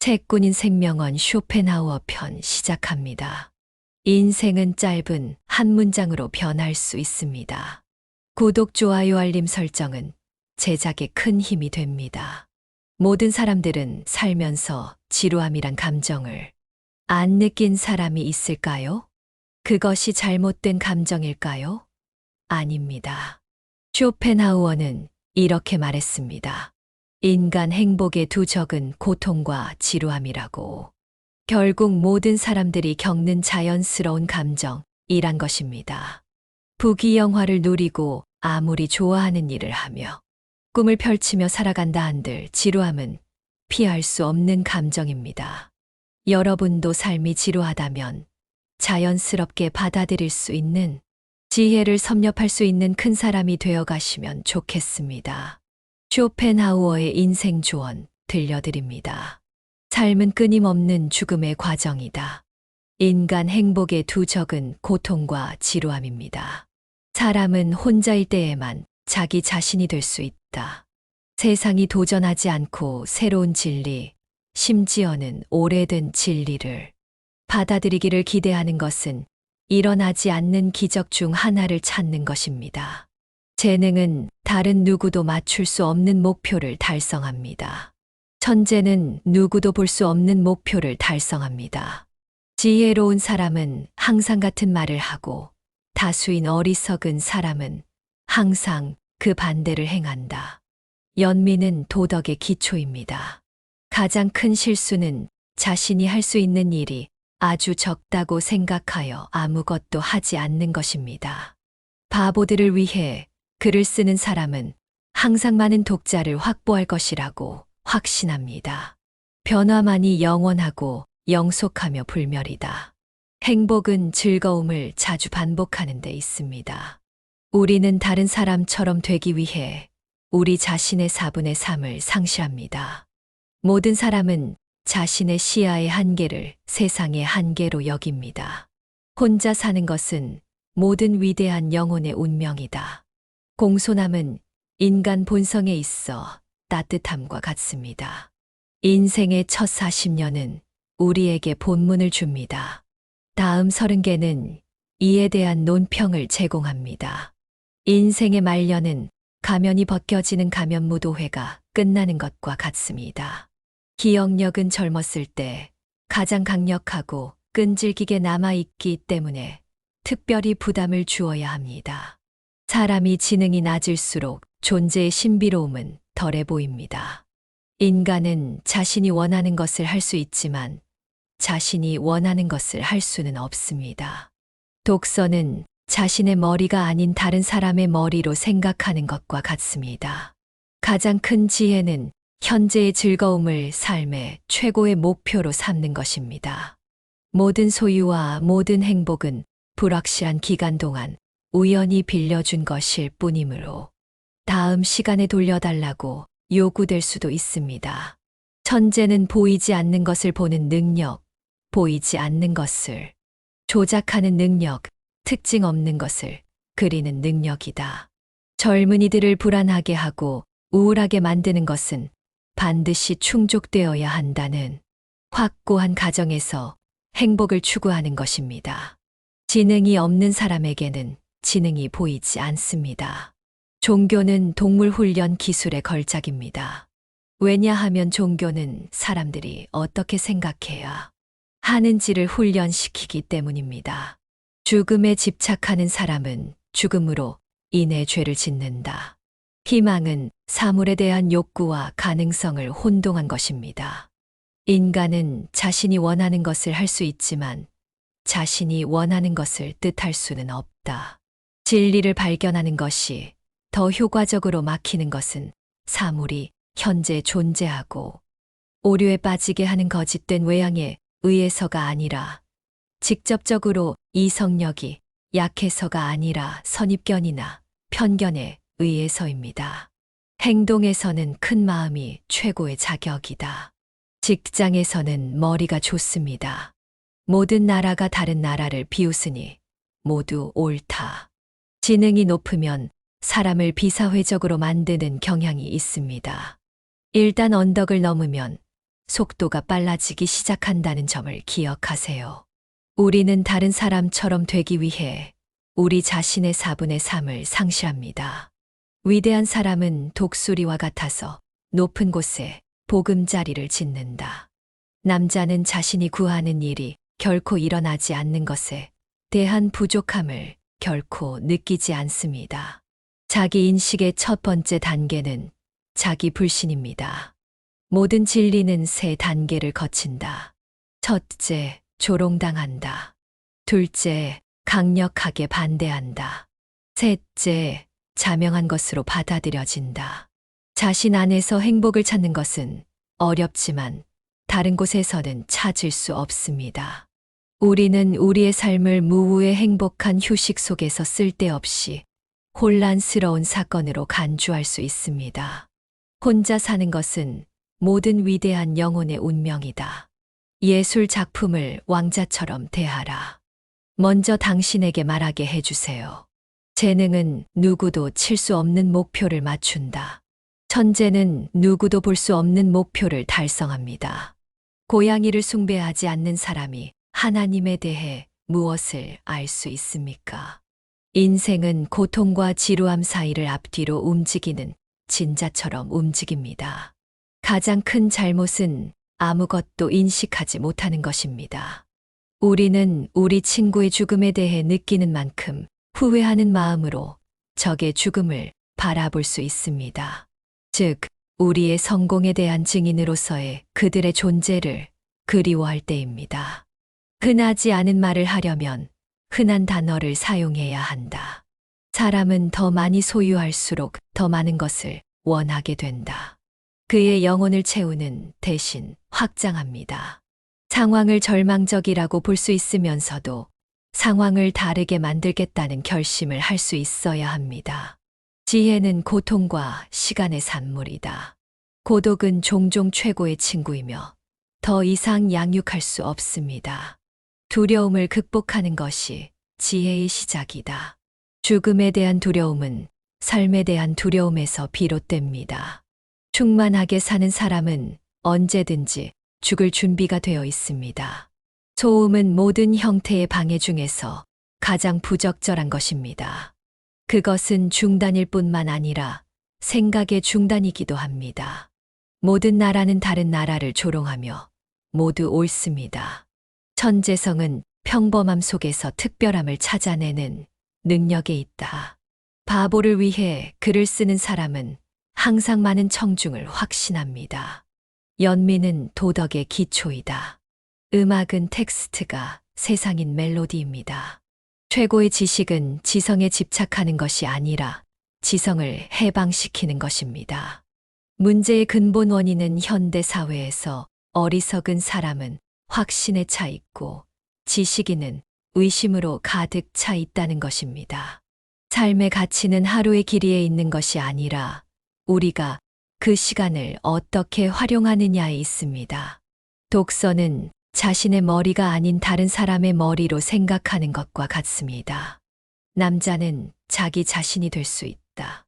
책꾼인 생명원 쇼펜하우어 편 시작합니다. 인생은 짧은 한 문장으로 변할 수 있습니다. 구독, 좋아요, 알림 설정은 제작에 큰 힘이 됩니다. 모든 사람들은 살면서 지루함이란 감정을 안 느낀 사람이 있을까요? 그것이 잘못된 감정일까요? 아닙니다. 쇼펜하우어는 이렇게 말했습니다. 인간 행복의 두 적은 고통과 지루함이라고. 결국 모든 사람들이 겪는 자연스러운 감정이란 것입니다. 부귀영화를 누리고 아무리 좋아하는 일을 하며 꿈을 펼치며 살아간다 한들 지루함은 피할 수 없는 감정입니다. 여러분도 삶이 지루하다면 자연스럽게 받아들일 수 있는 지혜를 섭렵할 수 있는 큰 사람이 되어 가시면 좋겠습니다. 쇼펜하우어의 인생 조언 들려드립니다. 삶은 끊임없는 죽음의 과정이다. 인간 행복의 두 적은 고통과 지루함입니다. 사람은 혼자일 때에만 자기 자신이 될 수 있다. 세상이 도전하지 않고 새로운 진리, 심지어는 오래된 진리를 받아들이기를 기대하는 것은 일어나지 않는 기적 중 하나를 찾는 것입니다. 재능은 다른 누구도 맞출 수 없는 목표를 달성합니다. 천재는 누구도 볼 수 없는 목표를 달성합니다. 지혜로운 사람은 항상 같은 말을 하고 다수인 어리석은 사람은 항상 그 반대를 행한다. 연민은 도덕의 기초입니다. 가장 큰 실수는 자신이 할 수 있는 일이 아주 적다고 생각하여 아무것도 하지 않는 것입니다. 바보들을 위해 글을 쓰는 사람은 항상 많은 독자를 확보할 것이라고 확신합니다. 변화만이 영원하고 영속하며 불멸이다. 행복은 즐거움을 자주 반복하는 데 있습니다. 우리는 다른 사람처럼 되기 위해 우리 자신의 4분의 3을 상실합니다. 모든 사람은 자신의 시야의 한계를 세상의 한계로 여깁니다. 혼자 사는 것은 모든 위대한 영혼의 운명이다. 공손함은 인간 본성에 있어 따뜻함과 같습니다. 인생의 첫 40년은 우리에게 본문을 줍니다. 다음 30개는 이에 대한 논평을 제공합니다. 인생의 말년은 가면이 벗겨지는 가면무도회가 끝나는 것과 같습니다. 기억력은 젊었을 때 가장 강력하고 끈질기게 남아있기 때문에 특별히 부담을 주어야 합니다. 사람이 지능이 낮을수록 존재의 신비로움은 덜해 보입니다. 인간은 자신이 원하는 것을 할 수 있지만 자신이 원하는 것을 할 수는 없습니다. 독서는 자신의 머리가 아닌 다른 사람의 머리로 생각하는 것과 같습니다. 가장 큰 지혜는 현재의 즐거움을 삶의 최고의 목표로 삼는 것입니다. 모든 소유와 모든 행복은 불확실한 기간 동안 우연히 빌려준 것일 뿐이므로 다음 시간에 돌려달라고 요구될 수도 있습니다. 천재는 보이지 않는 것을 보는 능력, 보이지 않는 것을 조작하는 능력, 특징 없는 것을 그리는 능력이다. 젊은이들을 불안하게 하고 우울하게 만드는 것은 반드시 충족되어야 한다는 확고한 가정에서 행복을 추구하는 것입니다. 지능이 없는 사람에게는 지능이 보이지 않습니다. 종교는 동물 훈련 기술의 걸작입니다. 왜냐하면 종교는 사람들이 어떻게 생각해야 하는지를 훈련시키기 때문입니다. 죽음에 집착하는 사람은 죽음으로 인해 죄를 짓는다. 희망은 사물에 대한 욕구와 가능성을 혼동한 것입니다. 인간은 자신이 원하는 것을 할 수 있지만 자신이 원하는 것을 뜻할 수는 없다. 진리를 발견하는 것이 더 효과적으로 막히는 것은 사물이 현재 존재하고 오류에 빠지게 하는 거짓된 외양에 의해서가 아니라 직접적으로 이성력이 약해서가 아니라 선입견이나 편견에 의해서입니다. 행동에서는 큰 마음이 최고의 자격이다. 직장에서는 머리가 좋습니다. 모든 나라가 다른 나라를 비웃으니 모두 옳다. 지능이 높으면 사람을 비사회적으로 만드는 경향이 있습니다. 일단 언덕을 넘으면 속도가 빨라지기 시작한다는 점을 기억하세요. 우리는 다른 사람처럼 되기 위해 우리 자신의 4분의 3을 상실합니다. 위대한 사람은 독수리와 같아서 높은 곳에 보금자리를 짓는다. 남자는 자신이 구하는 일이 결코 일어나지 않는 것에 대한 부족함을 결코 느끼지 않습니다. 자기 인식의 첫 번째 단계는 자기 불신입니다. 모든 진리는 세 단계를 거친다. 첫째, 조롱당한다. 둘째, 강력하게 반대한다. 셋째, 자명한 것으로 받아들여진다. 자신 안에서 행복을 찾는 것은 어렵지만 다른 곳에서는 찾을 수 없습니다. 우리는 우리의 삶을 무후의 행복한 휴식 속에서 쓸데없이 혼란스러운 사건으로 간주할 수 있습니다. 혼자 사는 것은 모든 위대한 영혼의 운명이다. 예술 작품을 왕자처럼 대하라. 먼저 당신에게 말하게 해주세요. 재능은 누구도 칠 수 없는 목표를 맞춘다. 천재는 누구도 볼 수 없는 목표를 달성합니다. 고양이를 숭배하지 않는 사람이 하나님에 대해 무엇을 알 수 있습니까? 인생은 고통과 지루함 사이를 앞뒤로 움직이는 진자처럼 움직입니다. 가장 큰 잘못은 아무것도 인식하지 못하는 것입니다. 우리는 우리 친구의 죽음에 대해 느끼는 만큼 후회하는 마음으로 적의 죽음을 바라볼 수 있습니다. 즉, 우리의 성공에 대한 증인으로서의 그들의 존재를 그리워할 때입니다. 흔하지 않은 말을 하려면 흔한 단어를 사용해야 한다. 사람은 더 많이 소유할수록 더 많은 것을 원하게 된다. 그의 영혼을 채우는 대신 확장합니다. 상황을 절망적이라고 볼 수 있으면서도 상황을 다르게 만들겠다는 결심을 할 수 있어야 합니다. 지혜는 고통과 시간의 산물이다. 고독은 종종 최고의 친구이며 더 이상 양육할 수 없습니다. 두려움을 극복하는 것이 지혜의 시작이다. 죽음에 대한 두려움은 삶에 대한 두려움에서 비롯됩니다. 충만하게 사는 사람은 언제든지 죽을 준비가 되어 있습니다. 소음은 모든 형태의 방해 중에서 가장 부적절한 것입니다. 그것은 중단일 뿐만 아니라 생각의 중단이기도 합니다. 모든 나라는 다른 나라를 조롱하며 모두 옳습니다. 천재성은 평범함 속에서 특별함을 찾아내는 능력에 있다. 바보를 위해 글을 쓰는 사람은 항상 많은 청중을 확신합니다. 연민은 도덕의 기초이다. 음악은 텍스트가 세상인 멜로디입니다. 최고의 지식은 지성에 집착하는 것이 아니라 지성을 해방시키는 것입니다. 문제의 근본 원인은 현대 사회에서 어리석은 사람은 확신에 차 있고 지식인은 의심으로 가득 차 있다는 것입니다. 삶의 가치는 하루의 길이에 있는 것이 아니라 우리가 그 시간을 어떻게 활용하느냐에 있습니다. 독서는 자신의 머리가 아닌 다른 사람의 머리로 생각하는 것과 같습니다. 남자는 자기 자신이 될 수 있다.